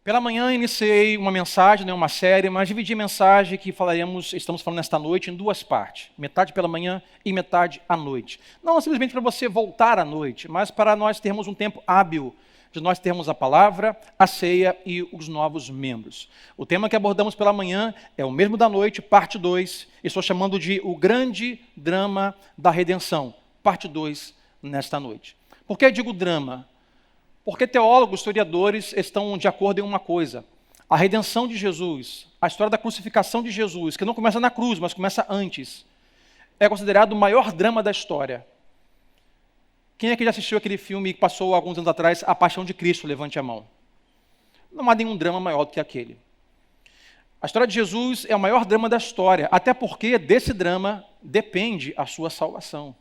Pela manhã iniciei uma mensagem, uma série, mas dividi a mensagem que estamos falando nesta noite em duas partes. Metade pela manhã e metade à noite. Não simplesmente para você voltar à noite, mas para nós termos um tempo hábil de nós termos a palavra, a ceia e os novos membros. O tema que abordamos pela manhã é o mesmo da noite, parte 2. Estou chamando de O Grande Drama da Redenção, parte 2 nesta noite. Por que digo drama? Porque teólogos, historiadores estão de acordo em uma coisa. A redenção de Jesus, a história da crucificação de Jesus, que não começa na cruz, mas começa antes, é considerado o maior drama da história. Quem é que já assistiu aquele filme que passou alguns anos atrás, A Paixão de Cristo? Levante a mão. Não há nenhum drama maior do que aquele. A história de Jesus é o maior drama da história, até porque desse drama depende a sua salvação.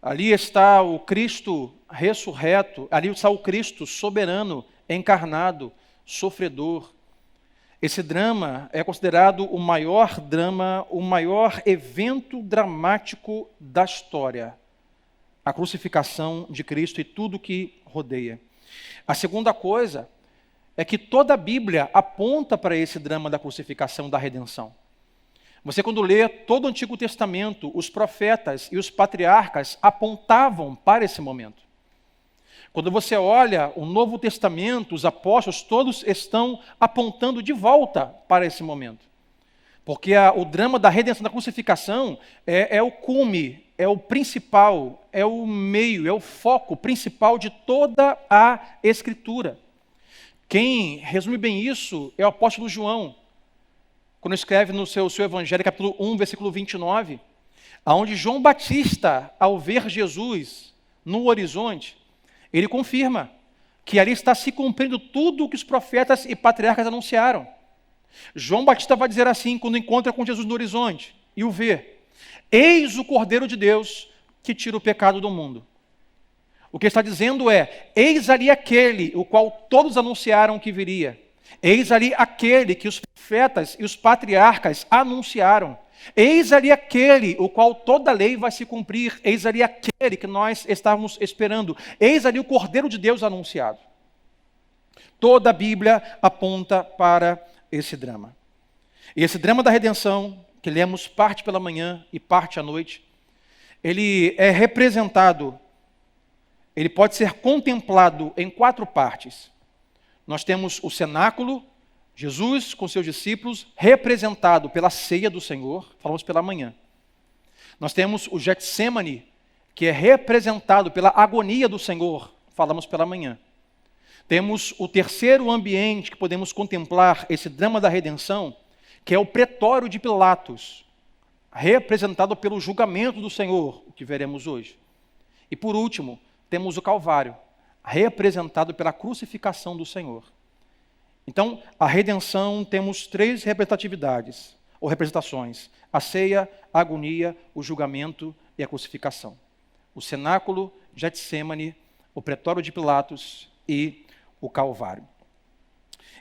Ali está o Cristo ressurreto, ali está o Cristo soberano, encarnado, sofredor. Esse drama é considerado o maior drama, o maior evento dramático da história. A crucificação de Cristo e tudo que rodeia. A segunda coisa é que toda a Bíblia aponta para esse drama da crucificação, da redenção. Você, quando lê todo o Antigo Testamento, os profetas e os patriarcas apontavam para esse momento. Quando você olha o Novo Testamento, os apóstolos todos estão apontando de volta para esse momento. Porque o drama da redenção, da crucificação, é o cume, é o principal, é o meio, é o foco principal de toda a Escritura. Quem resume bem isso é o apóstolo João, quando escreve no seu Evangelho, capítulo 1, versículo 29, onde João Batista, ao ver Jesus no horizonte, ele confirma que ali está se cumprindo tudo o que os profetas e patriarcas anunciaram. João Batista vai dizer assim, quando encontra com Jesus no horizonte, e o vê: eis o Cordeiro de Deus que tira o pecado do mundo. O que ele está dizendo é: eis ali aquele, o qual todos anunciaram que viria. Eis ali aquele que os profetas e os patriarcas anunciaram. Eis ali aquele, o qual toda a lei vai se cumprir. Eis ali aquele que nós estávamos esperando. Eis ali o Cordeiro de Deus anunciado. Toda a Bíblia aponta para esse drama. E esse drama da redenção, que lemos parte pela manhã e parte à noite, ele é representado, ele pode ser contemplado em 4 partes. Nós temos o cenáculo, Jesus com seus discípulos, representado pela ceia do Senhor, falamos pela manhã. Nós temos o Getsêmani, que é representado pela agonia do Senhor, falamos pela manhã. Temos o terceiro ambiente que podemos contemplar esse drama da redenção, que é o pretório de Pilatos, representado pelo julgamento do Senhor, o que veremos hoje. E por último, temos o Calvário, representado pela crucificação do Senhor. Então, a redenção, temos 3 representatividades, ou representações: a ceia, a agonia, o julgamento e a crucificação. O cenáculo, Getsêmani, o pretório de Pilatos e o Calvário.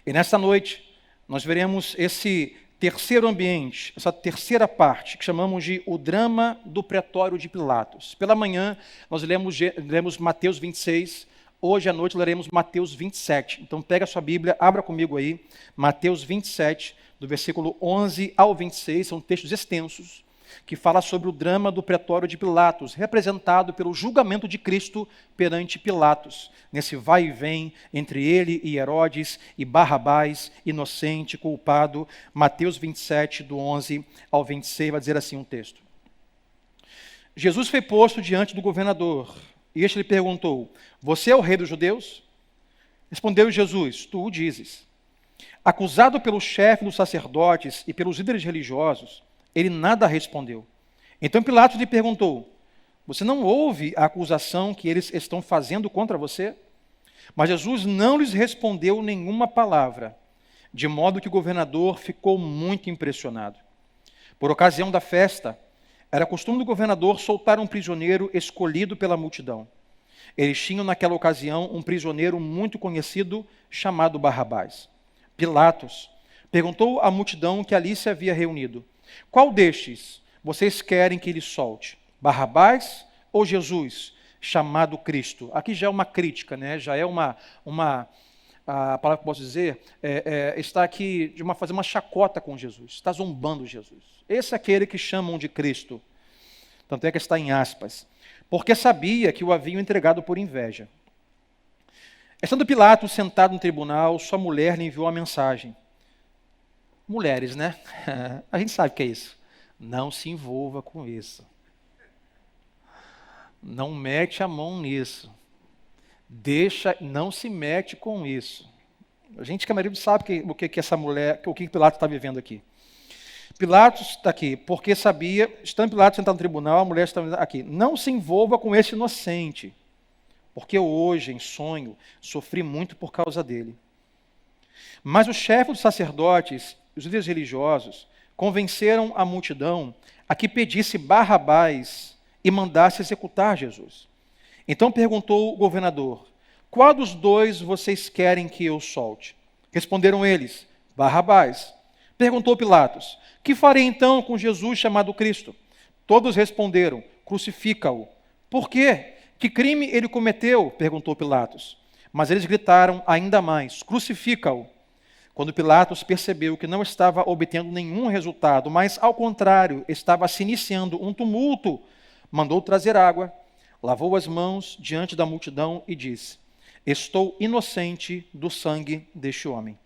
E nesta noite, nós veremos esse terceiro ambiente, essa terceira parte, que chamamos de o drama do pretório de Pilatos. Pela manhã, nós lemos Mateus 26, hoje à noite leremos Mateus 27. Então pega a sua Bíblia, abra comigo aí, Mateus 27, do versículo 11 ao 26, são textos extensos, que fala sobre o drama do pretório de Pilatos, representado pelo julgamento de Cristo perante Pilatos, nesse vai e vem entre ele e Herodes e Barrabás, inocente, culpado. Mateus 27, do 11 ao 26, vai dizer assim um texto. Jesus foi posto diante do governador, e este lhe perguntou: você é o rei dos judeus? Respondeu Jesus: tu o dizes. Acusado pelo chefe dos sacerdotes e pelos líderes religiosos, ele nada respondeu. Então Pilatos lhe perguntou: você não ouve a acusação que eles estão fazendo contra você? Mas Jesus não lhes respondeu nenhuma palavra, de modo que o governador ficou muito impressionado. Por ocasião da festa, era costume do governador soltar um prisioneiro escolhido pela multidão. Eles tinham naquela ocasião um prisioneiro muito conhecido chamado Barrabás. Pilatos perguntou à multidão que ali se havia reunido: qual destes vocês querem que ele solte? Barrabás ou Jesus, chamado Cristo? Aqui já é uma crítica, né? Já é uma a palavra que eu posso dizer, está aqui de fazer uma chacota com Jesus, está zombando Jesus. Esse é aquele que chamam de Cristo. Tanto é que está em aspas. Porque sabia que o haviam entregado por inveja. Estando Pilatos sentado no tribunal, sua mulher lhe enviou uma mensagem. Mulheres, né? A gente sabe o que é isso. Não se envolva com isso. Não mete a mão nisso. Não se mete com isso. A gente que é marido sabe o que essa mulher, o que Pilatos está vivendo aqui. Pilatos está aqui, porque sabia, estando Pilatos sentado no tribunal, a mulher está aqui. Não se envolva com esse inocente, porque hoje, em sonho, sofri muito por causa dele. Mas o chefe dos sacerdotes, os líderes religiosos, convenceram a multidão a que pedisse Barrabás e mandasse executar Jesus. Então perguntou o governador, qual dos dois vocês querem que eu solte? Responderam eles, Barrabás. Perguntou Pilatos, que farei então com Jesus chamado Cristo? Todos responderam, crucifica-o. Por quê? Que crime ele cometeu? Perguntou Pilatos. Mas eles gritaram ainda mais, crucifica-o. Quando Pilatos percebeu que não estava obtendo nenhum resultado, mas, ao contrário, estava se iniciando um tumulto, mandou trazer água, lavou as mãos diante da multidão e disse, estou inocente do sangue deste homem.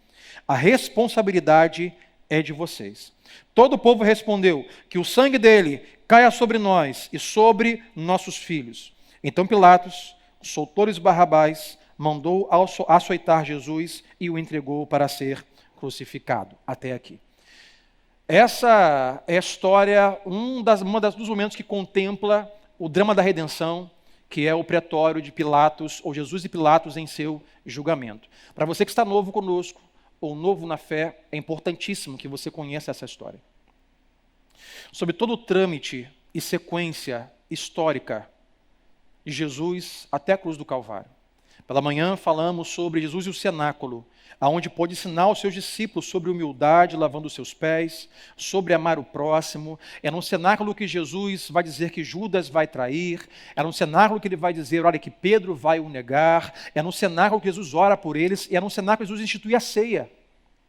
A responsabilidade é de vocês. Todo o povo respondeu, que o sangue dele caia sobre nós e sobre nossos filhos. Então Pilatos, soltou-lhes Barrabás, mandou açoitar Jesus e o entregou para ser crucificado. Até aqui. Essa é a história, dos momentos que contempla o drama da redenção, que é o pretório de Pilatos, ou Jesus e Pilatos em seu julgamento. Para você que está novo conosco, ou novo na fé, é importantíssimo que você conheça essa história. Sobre todo o trâmite e sequência histórica de Jesus até a cruz do Calvário. Pela manhã falamos sobre Jesus e o cenáculo, aonde pôde ensinar os seus discípulos sobre humildade, lavando os seus pés, sobre amar o próximo. É no cenáculo que Jesus vai dizer que Judas vai trair, é no cenáculo que ele vai dizer, olha, que Pedro vai o negar, é no cenáculo que Jesus ora por eles, e é no cenáculo que Jesus institui a ceia,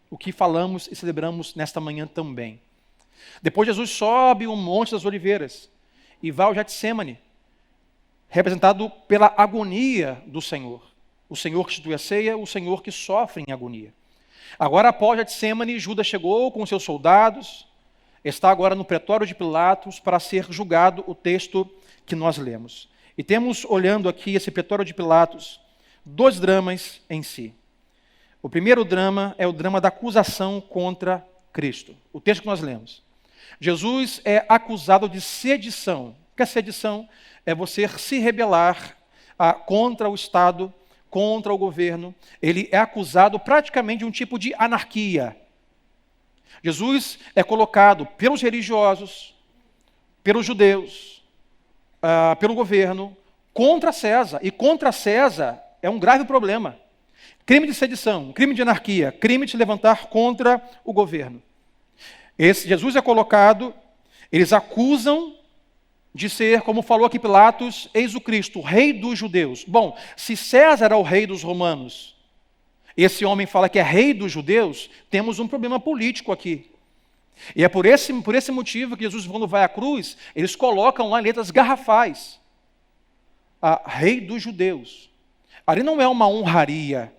o que falamos e celebramos nesta manhã também. Depois Jesus sobe o Monte das Oliveiras e vai ao Getsêmani, representado pela agonia do Senhor. O Senhor que institui a ceia, o Senhor que sofre em agonia. Agora, após Getsêmani, Judas chegou com seus soldados, está agora no pretório de Pilatos para ser julgado, o texto que nós lemos. E temos, olhando aqui esse pretório de Pilatos, dois dramas em si. O primeiro drama é o drama da acusação contra Cristo. O texto que nós lemos. Jesus é acusado de sedição. O que é sedição? É você se rebelar contra o Estado, contra o governo. Ele é acusado praticamente de um tipo de anarquia. Jesus é colocado pelos religiosos, pelos judeus, pelo governo, contra César. E contra César é um grave problema. Crime de sedição, crime de anarquia, crime de se levantar contra o governo. Jesus é colocado, eles acusam de ser, como falou aqui Pilatos, eis o Cristo, o rei dos judeus. Bom, se César é o rei dos romanos, esse homem fala que é rei dos judeus, temos um problema político aqui. E é por esse motivo que Jesus, quando vai à cruz, eles colocam lá em letras garrafais, rei dos judeus. Ali não é uma honraria,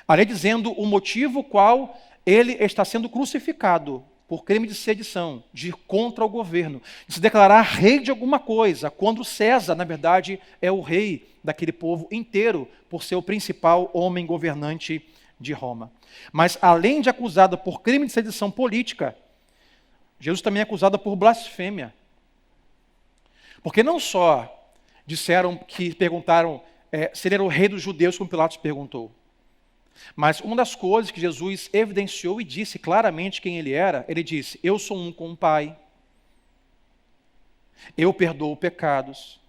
ali é dizendo o motivo qual ele está sendo crucificado, por crime de sedição, de ir contra o governo, de se declarar rei de alguma coisa, quando César, na verdade, é o rei daquele povo inteiro, por ser o principal homem governante de Roma. Mas, além de acusado por crime de sedição política, Jesus também é acusado por blasfêmia. Porque não só perguntaram se ele era o rei dos judeus, como Pilatos perguntou, mas uma das coisas que Jesus evidenciou e disse claramente quem ele era, ele disse, eu sou um com o Pai, eu perdoo pecados.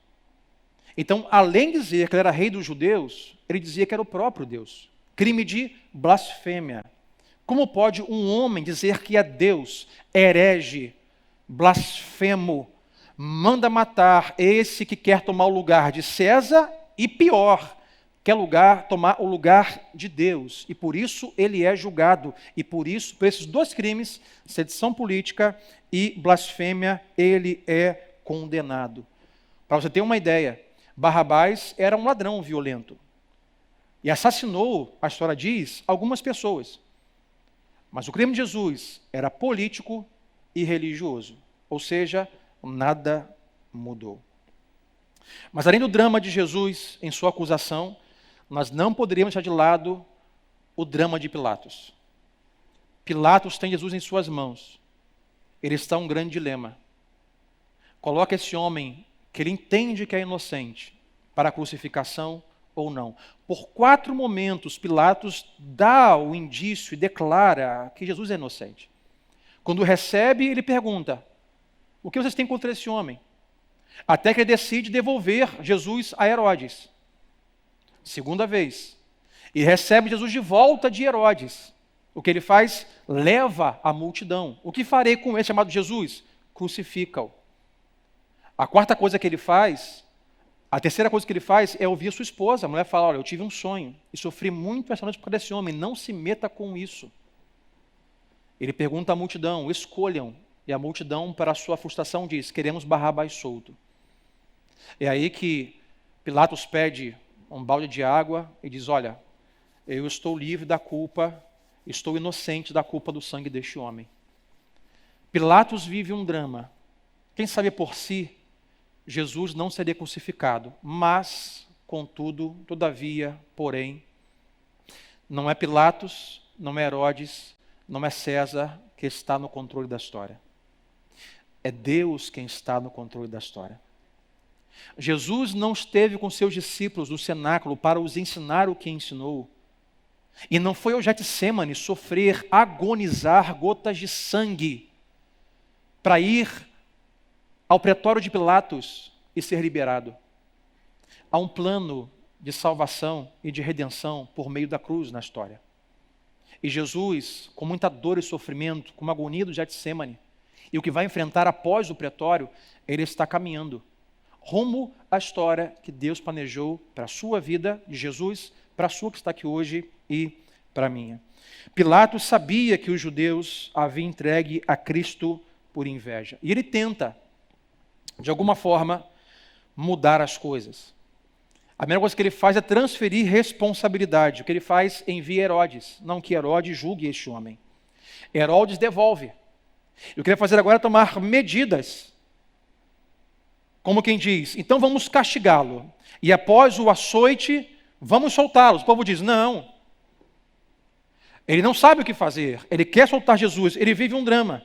Então, além de dizer que ele era rei dos judeus, ele dizia que era o próprio Deus. Crime de blasfêmia. Como pode um homem dizer que é Deus, herege, blasfemo, manda matar esse que quer tomar o lugar de César e pior, quer tomar o lugar de Deus, e por isso ele é julgado, e por isso, por esses dois crimes, sedição política e blasfêmia, ele é condenado. Para você ter uma ideia, Barrabás era um ladrão violento, e assassinou, a história diz, algumas pessoas. Mas o crime de Jesus era político e religioso, ou seja, nada mudou. Mas além do drama de Jesus em sua acusação, nós não poderíamos deixar de lado o drama de Pilatos. Pilatos tem Jesus em suas mãos. Ele está em um grande dilema. Coloca esse homem, que ele entende que é inocente, para a crucificação ou não. Por 4 momentos, Pilatos dá o indício e declara que Jesus é inocente. Quando recebe, ele pergunta: o que vocês têm contra esse homem? Até que ele decide devolver Jesus a Herodes. Segunda vez, ele recebe Jesus de volta de Herodes. O que ele faz? Leva a multidão. O que farei com esse chamado Jesus? Crucifica-o. A quarta coisa que ele faz, a terceira coisa que ele faz é ouvir a sua esposa. A mulher fala: olha, eu tive um sonho e sofri muito essa noite por causa desse homem, não se meta com isso. Ele pergunta à multidão: escolham. E a multidão, para a sua frustração, diz: queremos Barrabás solto. É aí que Pilatos pede um balde de água e diz: olha, eu estou livre da culpa, estou inocente da culpa do sangue deste homem. Pilatos vive um drama. Quem sabe por si, Jesus não seria crucificado, mas, contudo, todavia, porém, não é Pilatos, não é Herodes, não é César que está no controle da história. É Deus quem está no controle da história. Jesus não esteve com seus discípulos no cenáculo para os ensinar o que ensinou. E não foi ao Getsêmani sofrer, agonizar gotas de sangue para ir ao pretório de Pilatos e ser liberado. Há um plano de salvação e de redenção por meio da cruz na história. E Jesus, com muita dor e sofrimento, com uma agonia do Getsêmani, e o que vai enfrentar após o pretório, ele está caminhando rumo à história que Deus planejou para a sua vida, de Jesus, para a sua que está aqui hoje e para a minha. Pilatos sabia que os judeus haviam entregue a Cristo por inveja. E ele tenta, de alguma forma, mudar as coisas. A primeira coisa que ele faz é transferir responsabilidade. O que ele faz? Envia Herodes. Não que Herodes julgue este homem. Herodes devolve. E o que ele vai fazer agora é tomar medidas. Como quem diz: então vamos castigá-lo. E após o açoite, vamos soltá-lo. O povo diz: não. Ele não sabe o que fazer. Ele quer soltar Jesus. Ele vive um drama.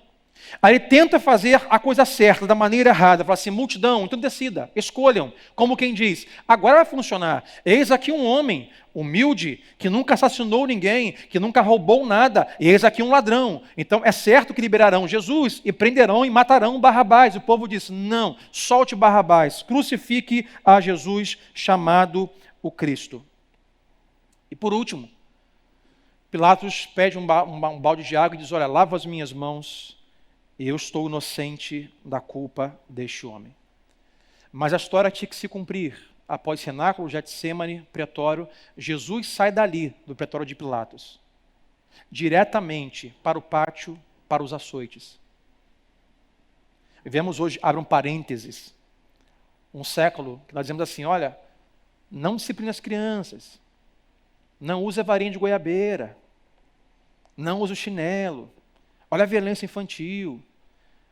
Aí ele tenta fazer a coisa certa, da maneira errada. Fala assim: multidão, então decida, escolham. Como quem diz: agora vai funcionar. Eis aqui um homem humilde, que nunca assassinou ninguém, que nunca roubou nada. E eis aqui um ladrão. Então é certo que liberarão Jesus e prenderão e matarão Barrabás. O povo diz: não, solte Barrabás, crucifique a Jesus chamado o Cristo. E por último, Pilatos pede um balde de água e diz: olha, lava as minhas mãos, eu estou inocente da culpa deste homem. Mas a história tinha que se cumprir. Após cenáculo, Getsêmani, pretório, Jesus sai dali, do pretório de Pilatos, diretamente para o pátio, para os açoites. Vemos hoje, abre um parênteses, um século, que nós dizemos assim: olha, não disciplina as crianças, não use a varinha de goiabeira, não use o chinelo, olha a violência infantil,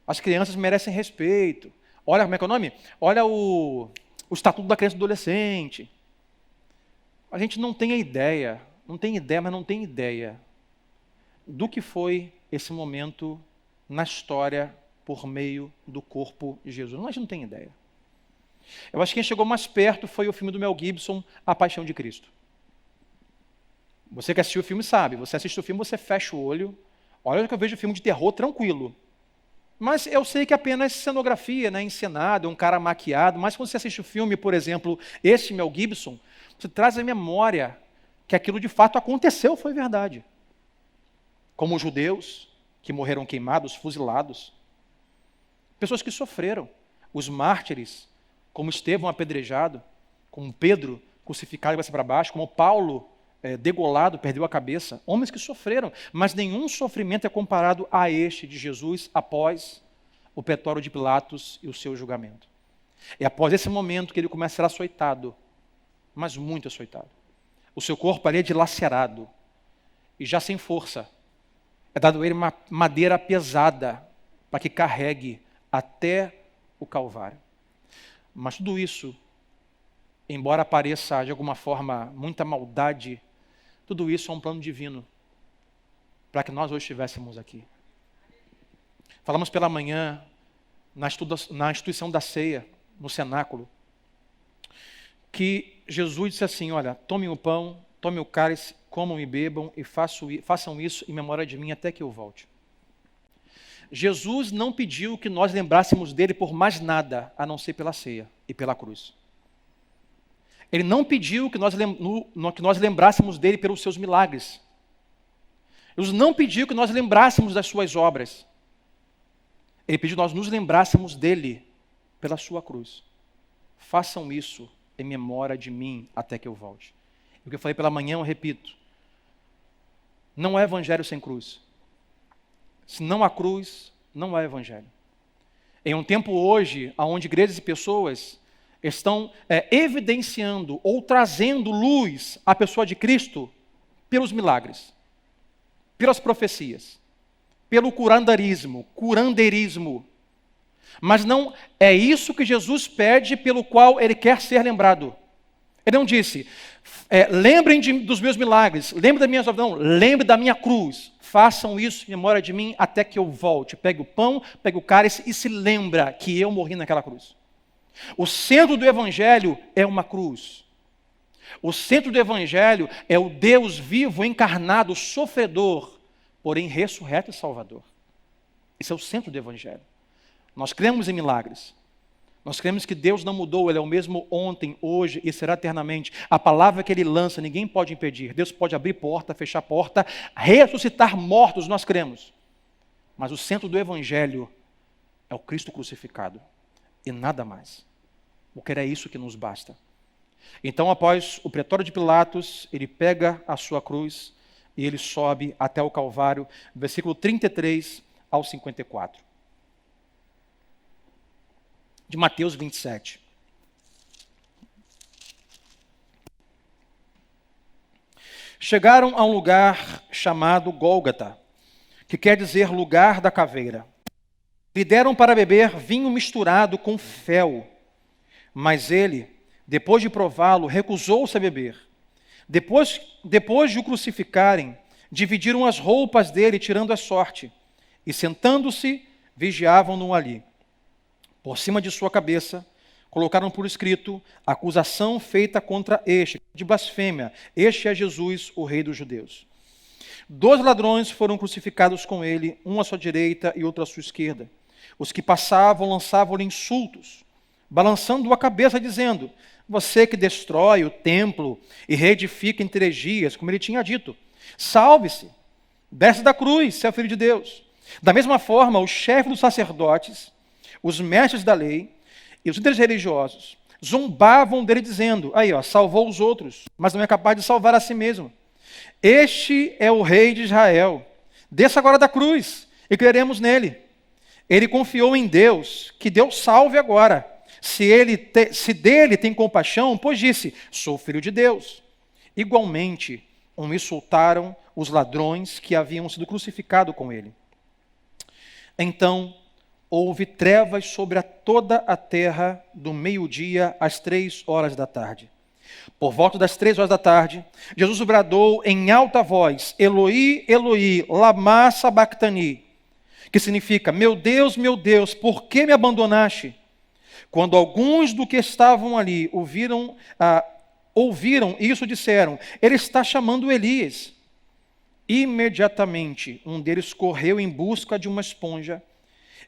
as crianças merecem respeito. Olha, como é que é o nome? Olha o Estatuto da Criança e do Adolescente. A gente não tem ideia, mas não tem ideia do que foi esse momento na história por meio do corpo de Jesus. A gente não tem ideia. Eu acho que quem chegou mais perto foi o filme do Mel Gibson, A Paixão de Cristo. Você que assistiu o filme sabe, você assiste o filme, você fecha o olho. Olha que eu vejo filme de terror tranquilo. Mas eu sei que é apenas cenografia, né, encenado, um cara maquiado. Mas quando você assiste o filme, por exemplo, esse Mel Gibson, você traz à memória que aquilo de fato aconteceu, foi verdade. Como os judeus que morreram queimados, fuzilados. Pessoas que sofreram. Os mártires, como Estevão apedrejado, como Pedro crucificado e vai para baixo, como Paulo, degolado, perdeu a cabeça. Homens que sofreram, mas nenhum sofrimento é comparado a este de Jesus após o pretório de Pilatos e o seu julgamento. É após esse momento que ele começa a ser açoitado, mas muito açoitado. O seu corpo ali é dilacerado e já sem força. É dado a ele uma madeira pesada para que carregue até o Calvário. Mas tudo isso, embora pareça de alguma forma muita maldade, tudo isso é um plano divino para que nós hoje estivéssemos aqui. Falamos pela manhã na instituição da ceia, no cenáculo, que Jesus disse assim: olha, tomem o pão, tomem o cálice, comam e bebam e façam isso em memória de mim até que eu volte. Jesus não pediu que nós lembrássemos dele por mais nada, a não ser pela ceia e pela cruz. Ele não pediu que nós lembrássemos dele pelos seus milagres. Ele não pediu que nós lembrássemos das suas obras. Ele pediu que nós nos lembrássemos dele pela sua cruz. Façam isso em memória de mim até que eu volte. O que eu falei pela manhã, eu repito. Não há evangelho sem cruz. Se não há cruz, não há evangelho. Em um tempo hoje, onde igrejas e pessoas estão evidenciando ou trazendo luz à pessoa de Cristo pelos milagres, pelas profecias, pelo curandeirismo. Mas não é isso que Jesus pede, pelo qual ele quer ser lembrado. Ele não disse, lembrem dos meus milagres, lembrem das minhas obras, não, lembrem da minha cruz. Façam isso em memória de mim até que eu volte. Pegue o pão, pegue o cálice e se lembra que eu morri naquela cruz. O centro do Evangelho é uma cruz. O centro do Evangelho é o Deus vivo, encarnado, sofredor, porém ressurreto e salvador. Esse é o centro do Evangelho. Nós cremos em milagres. Nós cremos que Deus não mudou, Ele é o mesmo ontem, hoje e será eternamente. A palavra que Ele lança, ninguém pode impedir. Deus pode abrir porta, fechar porta, ressuscitar mortos, nós cremos. Mas o centro do Evangelho é o Cristo crucificado e nada mais. Porque era isso que nos basta. Então, após o pretório de Pilatos, ele pega a sua cruz e ele sobe até o Calvário, versículo 33 ao 54. De Mateus 27. Chegaram a um lugar chamado Gólgota, que quer dizer lugar da caveira. Lhe deram para beber vinho misturado com fel, mas ele, depois de prová-lo, recusou-se a beber. Depois de o crucificarem, dividiram as roupas dele, tirando a sorte, e sentando-se, vigiavam-no ali. Por cima de sua cabeça, colocaram por escrito a acusação feita contra este, de blasfêmia. Este é Jesus, o Rei dos Judeus. 2 ladrões foram crucificados com ele, um à sua direita e outro à sua esquerda. Os que passavam lançavam-lhe insultos, balançando a cabeça, dizendo: você que destrói o templo e reedifica em 3 dias, como ele tinha dito, salve-se, desce da cruz, se é o Filho de Deus. Da mesma forma, o chefe dos sacerdotes, os mestres da lei e os líderes religiosos zombavam dele dizendo: aí, salvou os outros, mas não é capaz de salvar a si mesmo. Este é o Rei de Israel. Desça agora da cruz e creremos nele. Ele confiou em Deus, que Deus salve agora. Se dele tem compaixão, pois disse: sou filho de Deus. Igualmente, insultaram os ladrões que haviam sido crucificados com ele. Então, houve trevas sobre toda a terra do meio-dia às 3 horas da tarde. Por volta das 3 horas da tarde, Jesus bradou em alta voz: Eloi, Eloi, lama sabachthani, que significa: meu Deus, por que me abandonaste? Quando alguns do que estavam ali ouviram isso, disseram: ele está chamando Elias. Imediatamente, um deles correu em busca de uma esponja,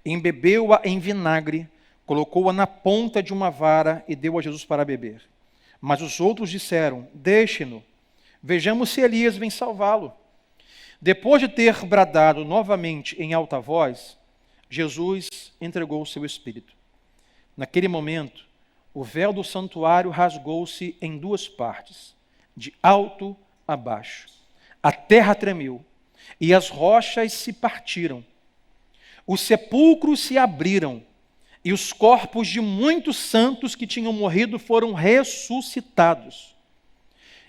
embebeu-a em vinagre, colocou-a na ponta de uma vara e deu a Jesus para beber. Mas os outros disseram: deixe-no, vejamos se Elias vem salvá-lo. Depois de ter bradado novamente em alta voz, Jesus entregou o seu espírito. Naquele momento, o véu do santuário rasgou-se em duas partes, de alto a baixo. A terra tremeu, e as rochas se partiram. Os sepulcros se abriram, e os corpos de muitos santos que tinham morrido foram ressuscitados.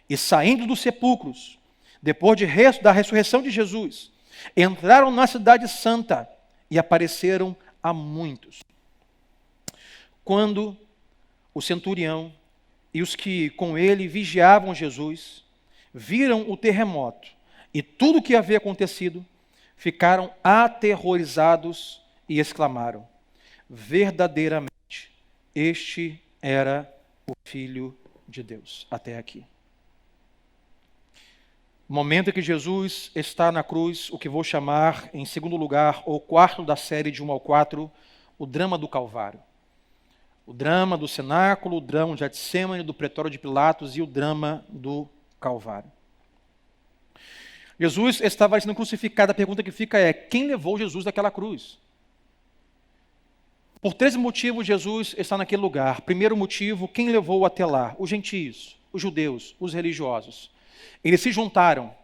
E saindo dos sepulcros, depois da ressurreição de Jesus, entraram na cidade santa e apareceram a muitos. Quando o centurião e os que com ele vigiavam Jesus viram o terremoto e tudo o que havia acontecido, ficaram aterrorizados e exclamaram: verdadeiramente, este era o Filho de Deus. Até aqui. O momento em que Jesus está na cruz, o que vou chamar, em segundo lugar, ou quarto da série de 1 ao 4, o drama do Calvário. O drama do cenáculo, o drama de Getsêmani, do pretório de Pilatos e o drama do Calvário. Jesus estava sendo crucificado. A pergunta que fica é: quem levou Jesus daquela cruz? Por 3 motivos Jesus está naquele lugar. Primeiro motivo, quem levou até lá? Os gentios, os judeus, os religiosos. Eles se juntaram.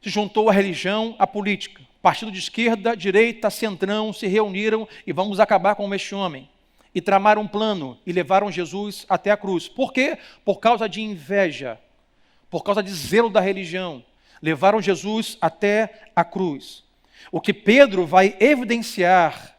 Se juntou a religião, a política. Partido de esquerda, direita, centrão, se reuniram e vamos acabar com este homem. E tramaram um plano e levaram Jesus até a cruz. Por quê? Por causa de inveja, por causa de zelo da religião. Levaram Jesus até a cruz. O que Pedro vai evidenciar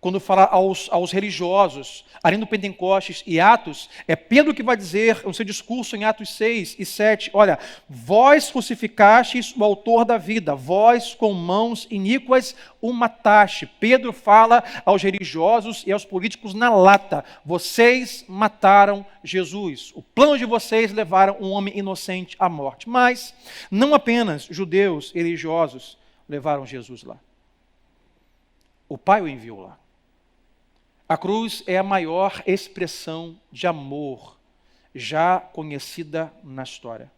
quando fala aos religiosos, além do Pentecostes e Atos, é Pedro que vai dizer no seu discurso em Atos 6 e 7, olha, vós crucificastes o autor da vida, vós com mãos iníquas o mataste. Pedro fala aos religiosos e aos políticos na lata, vocês mataram Jesus. O plano de vocês levaram um homem inocente à morte. Mas não apenas judeus e religiosos levaram Jesus lá. O Pai o enviou lá. A cruz é a maior expressão de amor já conhecida na história.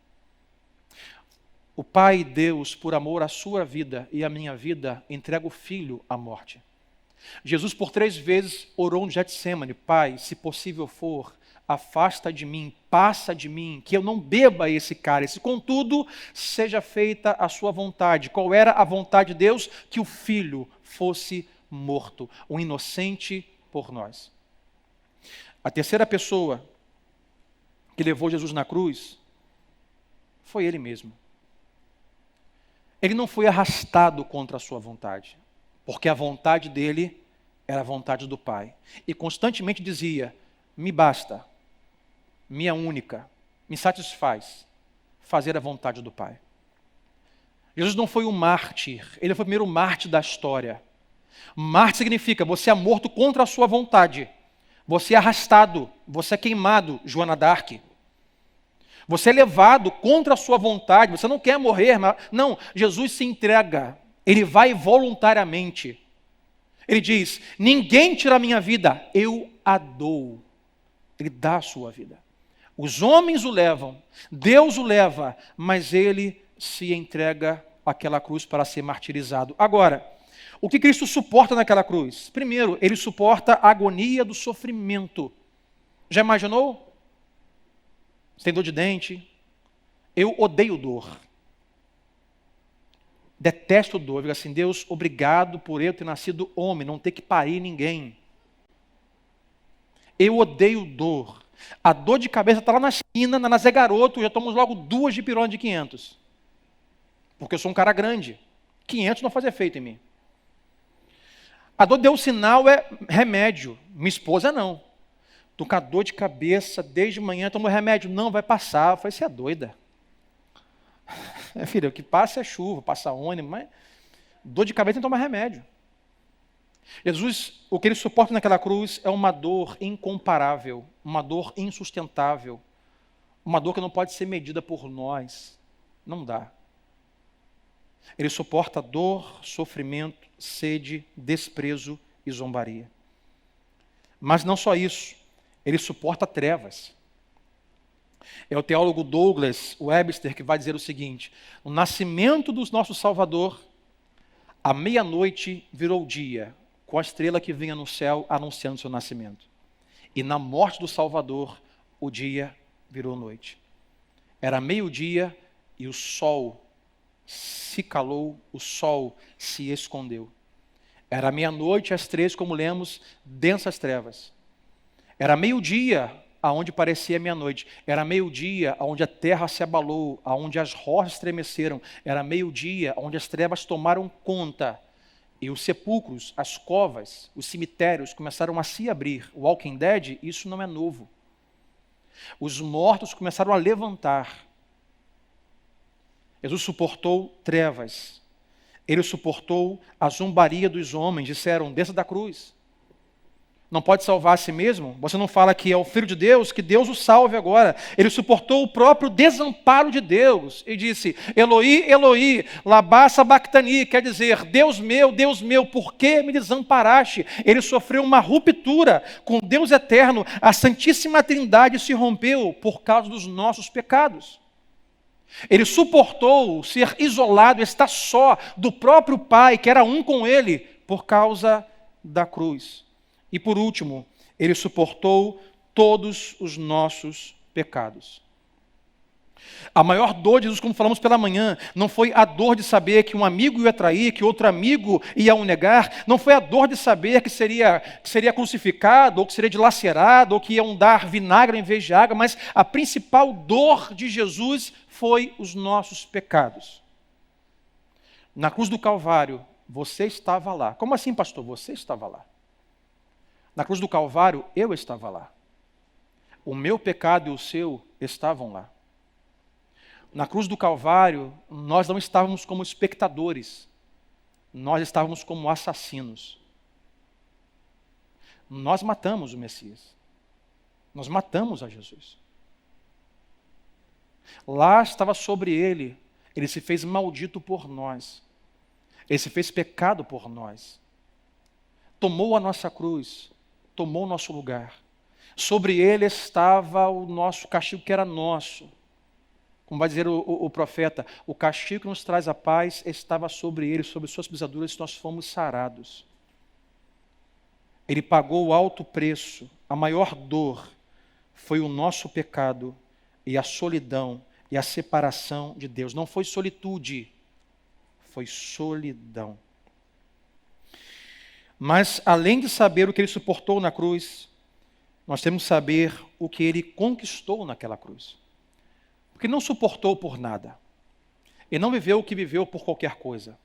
O Pai Deus, por amor à sua vida e à minha vida, entrega o Filho à morte. Jesus por 3 vezes orou no Getsêmani: Pai, se possível for, afasta de mim, passa de mim, que eu não beba esse cálice. Contudo, seja feita a sua vontade. Qual era a vontade de Deus? Que o Filho fosse morto, um inocente por nós. A terceira pessoa que levou Jesus na cruz foi ele mesmo. Ele não foi arrastado contra a sua vontade, porque a vontade dele era a vontade do Pai. E constantemente dizia: me basta, minha única, me satisfaz fazer a vontade do Pai. Jesus não foi um mártir, ele foi o primeiro mártir da história. Mártir significa você é morto contra a sua vontade. Você é arrastado, você é queimado, Joana d'Arc. Você é levado contra a sua vontade, você não quer morrer, mas não, Jesus se entrega, ele vai voluntariamente. Ele diz: ninguém tira a minha vida, eu a dou. Ele dá a sua vida. Os homens o levam, Deus o leva, mas ele se entrega àquela cruz para ser martirizado. Agora, o que Cristo suporta naquela cruz? Primeiro, ele suporta a agonia do sofrimento. Já imaginou? Você tem dor de dente? Eu odeio dor. Detesto dor. Eu digo assim: Deus, obrigado por eu ter nascido homem, não ter que parir ninguém. Eu odeio dor. A dor de cabeça está lá na esquina, na Zé Garoto, já tomamos logo 2 de pirona de 500. Porque eu sou um cara grande. 500 não faz efeito em mim. A dor deu sinal é remédio. Minha esposa não. Estou com a dor de cabeça desde manhã, tomo remédio. Não, vai passar. Eu falei: você é doida. Filha, o que passa é chuva, passa ônibus, mas dor de cabeça tem que tomar remédio. Jesus, o que ele suporta naquela cruz é uma dor incomparável, uma dor insustentável, uma dor que não pode ser medida por nós. Não dá. Ele suporta dor, sofrimento, sede, desprezo e zombaria. Mas não só isso, ele suporta trevas. É o teólogo Douglas Webster que vai dizer o seguinte: o nascimento do nosso Salvador, à meia-noite virou dia, com a estrela que vinha no céu anunciando seu nascimento. E na morte do Salvador, o dia virou noite. Era meio-dia e o sol se calou, o sol se escondeu. Era meia-noite às 3, como lemos, densas trevas. Era meio-dia, aonde parecia meia-noite. Era meio-dia, aonde a terra se abalou, aonde as rochas estremeceram. Era meio-dia, onde as trevas tomaram conta. E os sepulcros, as covas, os cemitérios começaram a se abrir. O Walking Dead, isso não é novo. Os mortos começaram a levantar. Jesus suportou trevas. Ele suportou a zombaria dos homens. Disseram, desça da cruz. Não pode salvar a si mesmo? Você não fala que é o Filho de Deus? Que Deus o salve agora. Ele suportou o próprio desamparo de Deus. E disse, Eloi, Eloi, lama sabachthani, quer dizer, Deus meu, por que me desamparaste? Ele sofreu uma ruptura com Deus eterno. A Santíssima Trindade se rompeu por causa dos nossos pecados. Ele suportou ser isolado, estar só do próprio Pai, que era um com ele, por causa da cruz. E por último, ele suportou todos os nossos pecados. A maior dor de Jesus, como falamos pela manhã, não foi a dor de saber que um amigo ia trair, que outro amigo ia o negar, não foi a dor de saber que seria crucificado, ou que seria dilacerado, ou que iam dar vinagre em vez de água, mas a principal dor de Jesus foi os nossos pecados. Na cruz do Calvário, você estava lá. Como assim, pastor? Você estava lá. Na cruz do Calvário, eu estava lá. O meu pecado e o seu estavam lá. Na cruz do Calvário, nós não estávamos como espectadores. Nós estávamos como assassinos. Nós matamos o Messias. Nós matamos a Jesus. Lá estava sobre ele. Ele se fez maldito por nós. Ele se fez pecado por nós. Tomou a nossa cruz. Tomou o nosso lugar. Sobre ele estava o nosso castigo que era nosso. Como vai dizer o profeta, o castigo que nos traz a paz estava sobre ele, sobre suas pisaduras nós fomos sarados. Ele pagou o alto preço, a maior dor foi o nosso pecado e a solidão e a separação de Deus. Não foi solitude, foi solidão. Mas, além de saber o que ele suportou na cruz, nós temos que saber o que ele conquistou naquela cruz. Porque ele não suportou por nada. Ele não viveu o que viveu por qualquer coisa.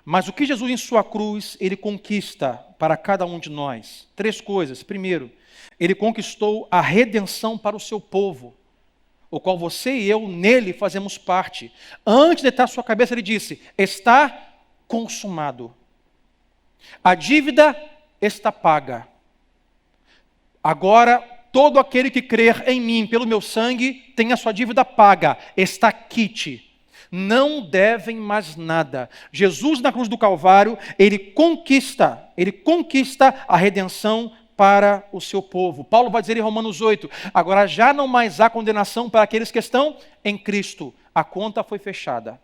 Mas o que Jesus em sua cruz, ele conquista para cada um de nós? 3 coisas. Primeiro, ele conquistou a redenção para o seu povo, o qual você e eu, nele, fazemos parte. Antes de deitar sua cabeça, ele disse, está consumado. A dívida está paga. Agora, todo aquele que crer em mim, pelo meu sangue, tem a sua dívida paga. Está quite. Não devem mais nada. Jesus, na cruz do Calvário, ele conquista a redenção para o seu povo. Paulo vai dizer em Romanos 8, agora já não mais há condenação para aqueles que estão em Cristo. A conta foi fechada.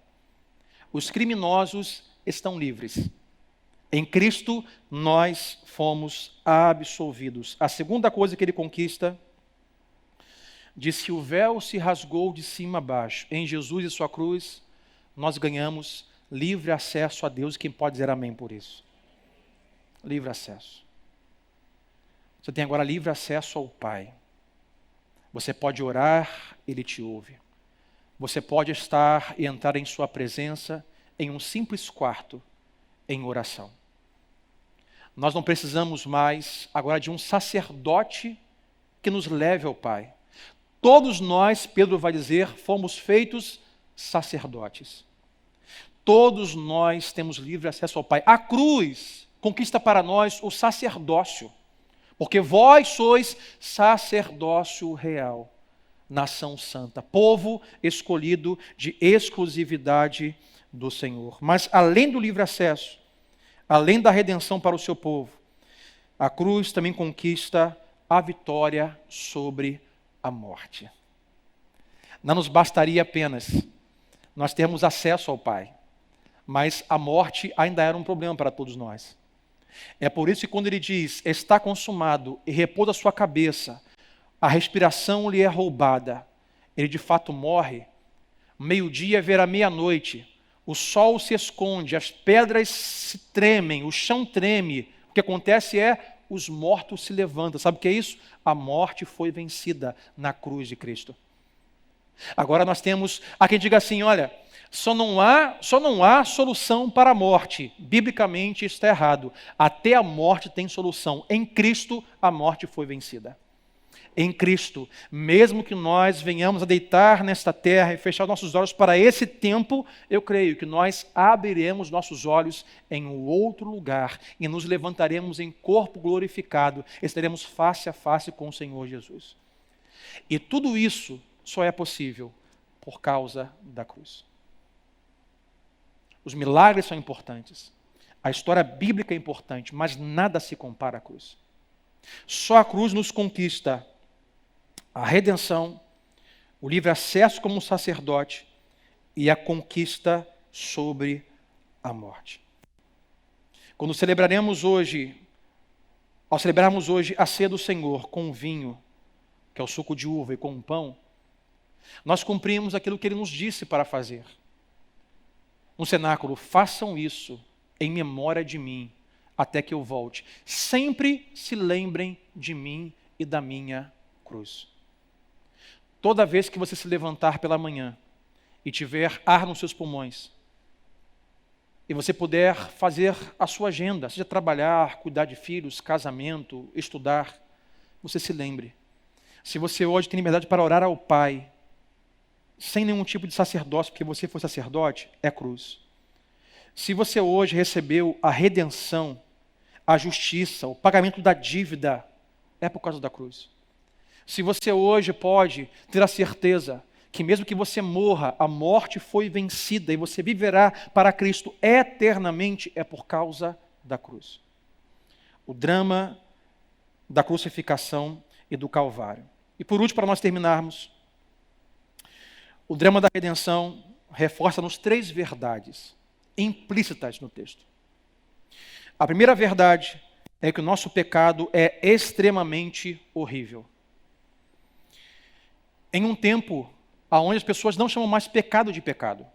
Os criminosos estão livres. Em Cristo, nós fomos absolvidos. A segunda coisa que ele conquista, diz que o véu se rasgou de cima a baixo. Em Jesus e sua cruz, nós ganhamos livre acesso a Deus. Quem pode dizer amém por isso? Livre acesso. Você tem agora livre acesso ao Pai. Você pode orar, Ele te ouve. Você pode estar e entrar em sua presença em um simples quarto, em oração. Nós não precisamos mais agora de um sacerdote que nos leve ao Pai. Todos nós, Pedro vai dizer, fomos feitos sacerdotes. Todos nós temos livre acesso ao Pai. A cruz conquista para nós o sacerdócio, porque vós sois sacerdócio real, nação santa, povo escolhido de exclusividade do Senhor. Mas além do livre acesso, além da redenção para o seu povo, a cruz também conquista a vitória sobre a morte. Não nos bastaria apenas nós termos acesso ao Pai, mas a morte ainda era um problema para todos nós. É por isso que quando ele diz, está consumado, e repousa a sua cabeça, a respiração lhe é roubada, ele de fato morre, meio-dia verá meia-noite, o sol se esconde, as pedras se tremem, o chão treme. O que acontece é, os mortos se levantam. Sabe o que é isso? A morte foi vencida na cruz de Cristo. Agora nós temos, há quem diga assim, olha, só não há solução para a morte. Biblicamente isso está errado. Até a morte tem solução. Em Cristo a morte foi vencida. Em Cristo, mesmo que nós venhamos a deitar nesta terra e fechar nossos olhos para esse tempo, eu creio que nós abriremos nossos olhos em um outro lugar e nos levantaremos em corpo glorificado, estaremos face a face com o Senhor Jesus. E tudo isso só é possível por causa da cruz. Os milagres são importantes, a história bíblica é importante, mas nada se compara à cruz. Só a cruz nos conquista a redenção, o livre acesso como sacerdote e a conquista sobre a morte. Quando celebrarmos hoje a ceia do Senhor com o vinho, que é o suco de uva, e com o pão, nós cumprimos aquilo que Ele nos disse para fazer. No cenáculo, façam isso em memória de mim, até que eu volte. Sempre se lembrem de mim e da minha cruz. Toda vez que você se levantar pela manhã e tiver ar nos seus pulmões, e você puder fazer a sua agenda, seja trabalhar, cuidar de filhos, casamento, estudar, você se lembre. Se você hoje tem liberdade para orar ao Pai, sem nenhum tipo de sacerdócio, porque você foi sacerdote, é cruz. Se você hoje recebeu a redenção, a justiça, o pagamento da dívida, é por causa da cruz. Se você hoje pode ter a certeza que mesmo que você morra, a morte foi vencida e você viverá para Cristo eternamente, é por causa da cruz. O drama da crucificação e do Calvário. E por último, para nós terminarmos, o drama da redenção reforça-nos 3 verdades implícitas no texto. A primeira verdade é que o nosso pecado é extremamente horrível. Em um tempo onde as pessoas não chamam mais pecado de pecado.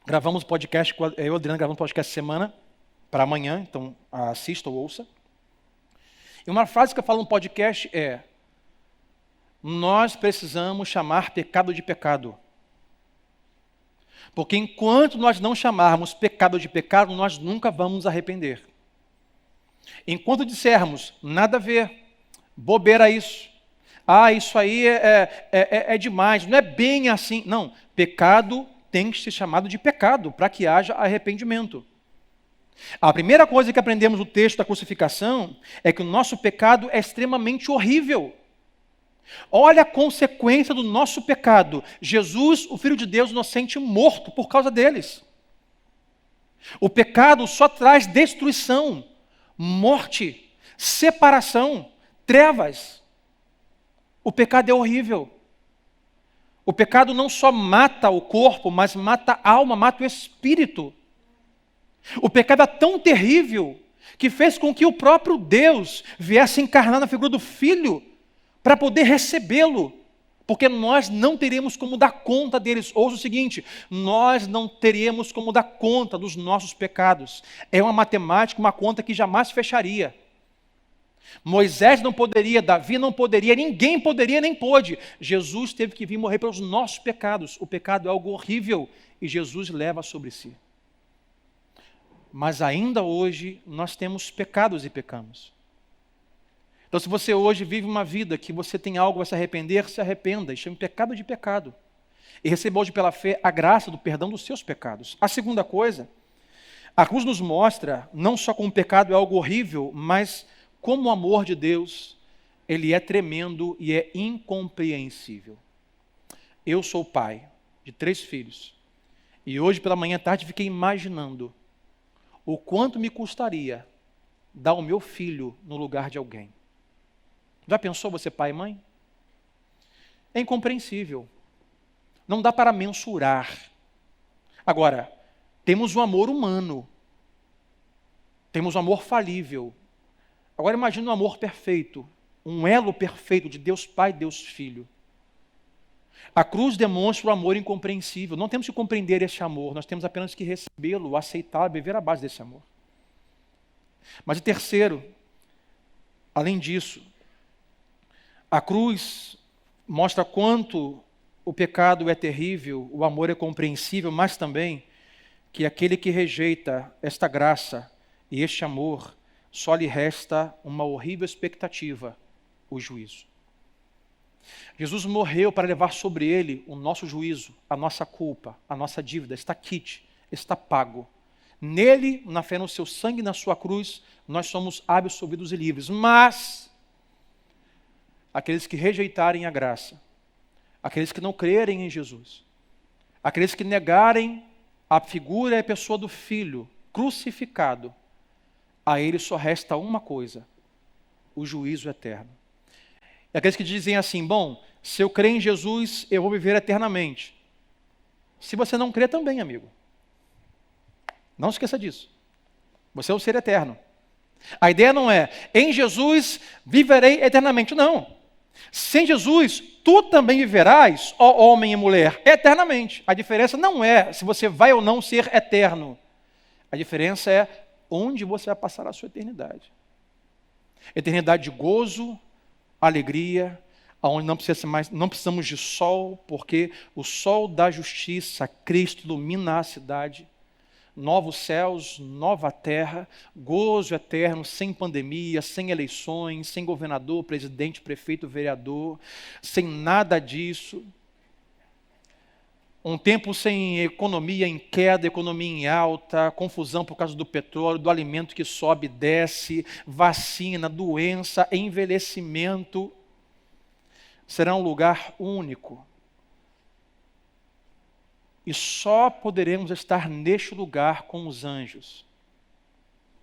Gravamos podcast, eu e o Adriano gravamos podcast semana para amanhã, então assista ou ouça. E uma frase que eu falo no podcast é: nós precisamos chamar pecado de pecado. Porque enquanto nós não chamarmos pecado de pecado, nós nunca vamos nos arrepender. Enquanto dissermos, nada a ver, bobeira isso, isso aí é demais, não é bem assim. Não, pecado tem que ser chamado de pecado, para que haja arrependimento. A primeira coisa que aprendemos no texto da crucificação é que o nosso pecado é extremamente horrível. Olha a consequência do nosso pecado. Jesus, o Filho de Deus inocente, morto por causa deles. O pecado só traz destruição, morte, separação, trevas. O pecado é horrível. O pecado não só mata o corpo, mas mata a alma, mata o espírito. O pecado é tão terrível que fez com que o próprio Deus viesse encarnar na figura do Filho para poder recebê-lo, porque nós não teríamos como dar conta deles. Ouça o seguinte, nós não teríamos como dar conta dos nossos pecados. É uma matemática, uma conta que jamais fecharia. Moisés não poderia, Davi não poderia, ninguém poderia nem pôde. Jesus teve que vir morrer pelos nossos pecados. O pecado é algo horrível e Jesus leva sobre si. Mas ainda hoje nós temos pecados e pecamos. Então se você hoje vive uma vida que você tem algo a se arrepender, se arrependa e chame pecado de pecado. E receba hoje pela fé a graça do perdão dos seus pecados. A segunda coisa, a cruz nos mostra não só como o pecado é algo horrível, mas como o amor de Deus, ele é tremendo e é incompreensível. Eu sou pai de 3 filhos. E hoje pela manhã à tarde fiquei imaginando o quanto me custaria dar o meu filho no lugar de alguém. Já pensou você pai e mãe? É incompreensível. Não dá para mensurar. Agora, Temos um amor humano. Temos um amor falível. Agora imagine um amor perfeito, um elo perfeito de Deus Pai e Deus Filho. A cruz demonstra o amor incompreensível. Não temos que compreender esse amor, nós temos apenas que recebê-lo, aceitá-lo, viver à base desse amor. Mas, terceiro, além disso, a cruz mostra quanto o pecado é terrível, o amor é compreensível, mas também que aquele que rejeita esta graça e este amor, só lhe resta uma horrível expectativa, o juízo. Jesus morreu para levar sobre ele o nosso juízo, a nossa culpa, a nossa dívida, está quite, está pago. Nele, na fé no seu sangue e na sua cruz, nós somos absolvidos e livres. Mas, aqueles que rejeitarem a graça, aqueles que não crerem em Jesus, aqueles que negarem a figura e a pessoa do Filho crucificado, a ele só resta uma coisa, o juízo eterno. E aqueles que dizem assim, bom, se eu crer em Jesus, eu vou viver eternamente. Se você não crê também, amigo. Não esqueça disso. Você é o ser eterno. A ideia não é, em Jesus viverei eternamente. Não. Sem Jesus, tu também viverás, ó homem e mulher, eternamente. A diferença não é se você vai ou não ser eterno. A diferença é onde você vai passar a sua eternidade. Eternidade de gozo, alegria, onde não precisamos de sol, porque o sol da justiça, Cristo, ilumina a cidade. Novos céus, nova terra, gozo eterno, sem pandemia, sem eleições, sem governador, presidente, prefeito, vereador, sem nada disso. Um tempo sem economia em queda, economia em alta, confusão por causa do petróleo, do alimento que sobe e desce, vacina, doença, envelhecimento. Será um lugar único. E só poderemos estar neste lugar com os anjos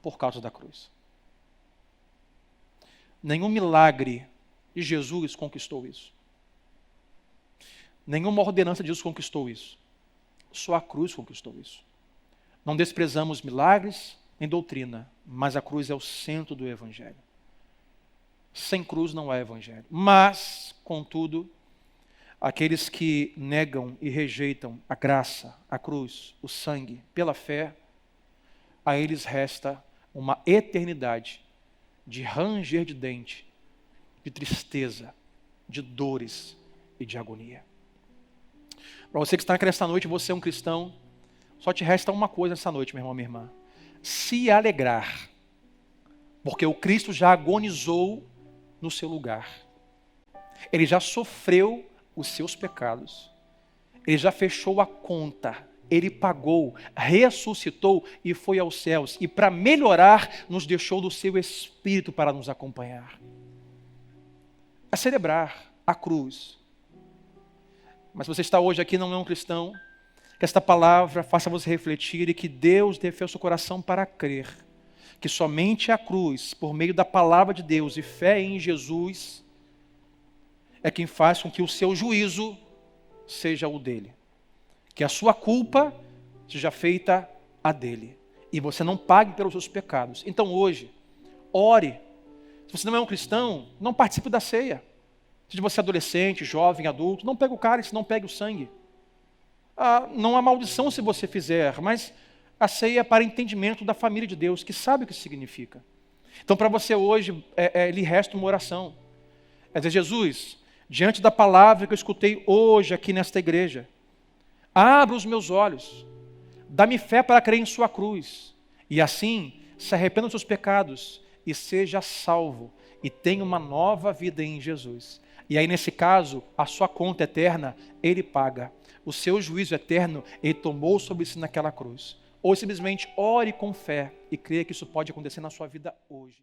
por causa da cruz. Nenhum milagre de Jesus conquistou isso. Nenhuma ordenança de Jesus conquistou isso. Só a cruz conquistou isso. Não desprezamos milagres nem doutrina, mas a cruz é o centro do Evangelho. Sem cruz não há Evangelho. Mas, contudo, aqueles que negam e rejeitam a graça, a cruz, o sangue, pela fé, a eles resta uma eternidade de ranger de dente, de tristeza, de dores e de agonia. Para você que está aqui nesta noite, você é um cristão, só te resta uma coisa nessa noite, meu irmão, minha irmã. Se alegrar, porque o Cristo já agonizou no seu lugar. Ele já sofreu os seus pecados. Ele já fechou a conta. Ele pagou, ressuscitou e foi aos céus. E para melhorar, nos deixou do seu Espírito para nos acompanhar. A celebrar a cruz. Mas se você está hoje aqui e não é um cristão, que esta palavra faça você refletir e que Deus dê fé ao seu coração para crer que somente a cruz, por meio da palavra de Deus e fé em Jesus, é quem faz com que o seu juízo seja o dele. Que a sua culpa seja feita a dele. E você não pague pelos seus pecados. Então hoje, ore. Se você não é um cristão, não participe da ceia. Se você é adolescente, jovem, adulto, não pegue o cálice, não pegue o sangue. Não há maldição se você fizer, mas a ceia é para entendimento da família de Deus, que sabe o que isso significa. Então para você hoje, lhe resta uma oração. É dizer, Jesus, diante da palavra que eu escutei hoje aqui nesta igreja, abra os meus olhos, dá-me fé para crer em sua cruz, e assim se arrependa dos seus pecados e seja salvo, e tenha uma nova vida em Jesus. E aí nesse caso, a sua conta eterna, Ele paga. O seu juízo eterno, Ele tomou sobre si naquela cruz. Ou simplesmente ore com fé e creia que isso pode acontecer na sua vida hoje.